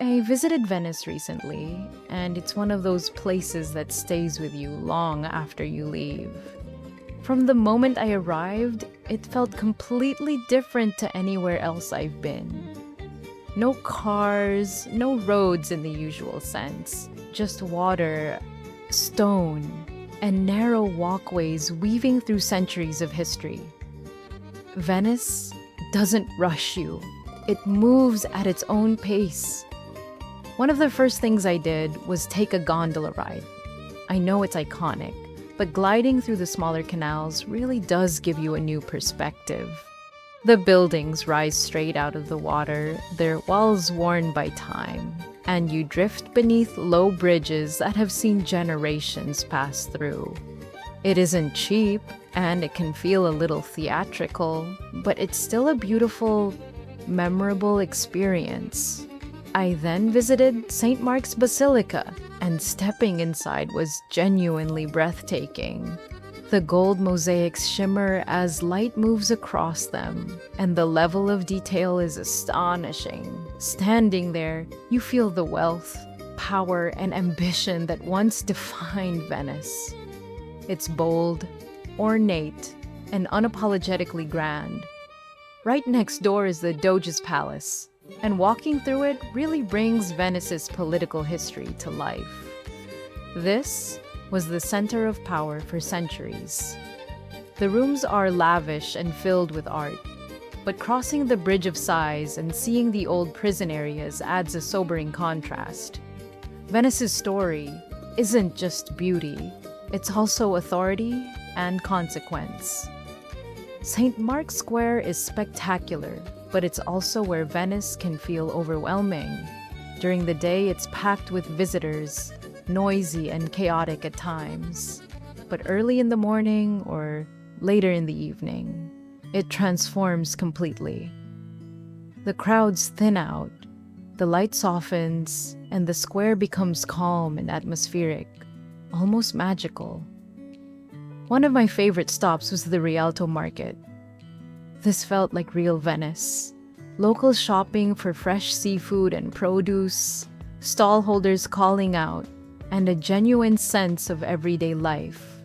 I visited Venice recently, and it's one of those places that stays with you long after you leave. From the moment I arrived, it felt completely different to anywhere else I've been. No cars, no roads in the usual sense, just water, stone, and narrow walkways weaving through centuries of history. Venice doesn't rush you, it moves at its own pace. One of the first things I did was take a gondola ride. I know it's iconic, but gliding through the smaller canals really does give you a new perspective. The buildings rise straight out of the water, their walls worn by time, and you drift beneath low bridges that have seen generations pass through. It isn't cheap, and it can feel a little theatrical, but it's still a beautiful, memorable experience. I then visited St. Mark's Basilica, and stepping inside was genuinely breathtaking. The gold mosaics shimmer as light moves across them, and the level of detail is astonishing. Standing there, you feel the wealth, power, and ambition that once defined Venice. It's bold, ornate, and unapologetically grand. Right next door is the Doge's palace, and walking through it really brings Venice's political history to life. This was the center of power for centuries. The rooms are lavish and filled with art, but crossing the Bridge of Sighs and seeing the old prison areas adds a sobering contrast. Venice's story isn't just beauty, it's also authority and consequence. St. Mark's Square is spectacular, but it's also where Venice can feel overwhelming. During the day, it's packed with visitors, noisy and chaotic at times. But early in the morning or later in the evening, it transforms completely. The crowds thin out, the light softens, and the square becomes calm and atmospheric, almost magical. One of my favorite stops was the Rialto Market. This felt like real Venice. Local shopping for fresh seafood and produce, stall holders calling out, and a genuine sense of everyday life.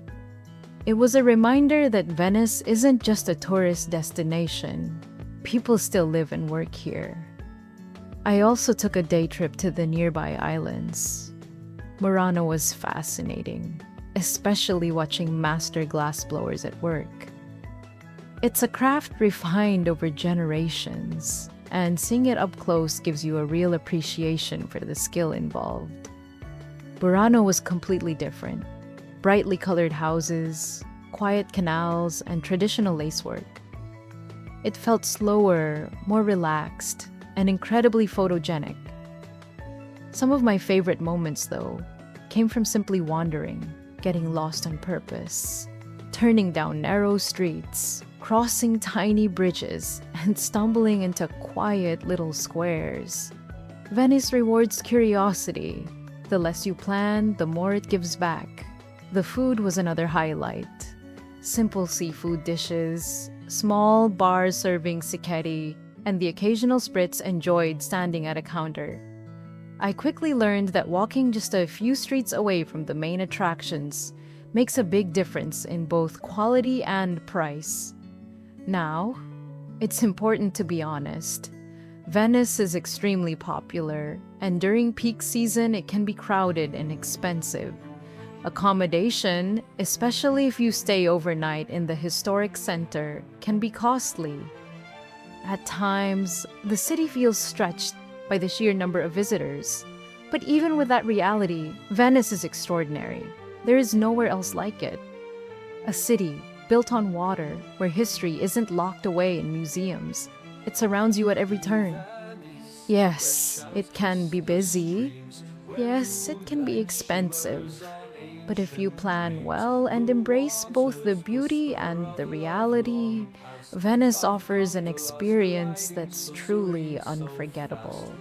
It was a reminder that Venice isn't just a tourist destination. People still live and work here. I also took a day trip to the nearby islands. Murano was fascinating, especially watching master glassblowers at work. It's a craft refined over generations, and seeing it up close gives you a real appreciation for the skill involved. Burano was completely different. Brightly colored houses, quiet canals, and traditional lacework. It felt slower, more relaxed, and incredibly photogenic. Some of my favorite moments, though, came from simply wandering, getting lost on purpose, turning down narrow streets, crossing tiny bridges, and stumbling into quiet little squares. Venice rewards curiosity. The less you plan, the more it gives back. The food was another highlight. Simple seafood dishes, small bars serving sikeri, and the occasional spritz enjoyed standing at a counter. I quickly learned that walking just a few streets away from the main attractions makes a big difference in both quality and price. Now, it's important to be honest. Venice is extremely popular, and during peak season it can be crowded and expensive. Accommodation, especially if you stay overnight in the historic center, can be costly. At times, the city feels stretched by the sheer number of visitors. But even with that reality, Venice is extraordinary. There is nowhere else like it. A city built on water, where history isn't locked away in museums. It surrounds you at every turn. Yes, it can be busy. Yes, it can be expensive. But if you plan well and embrace both the beauty and the reality, Venice offers an experience that's truly unforgettable.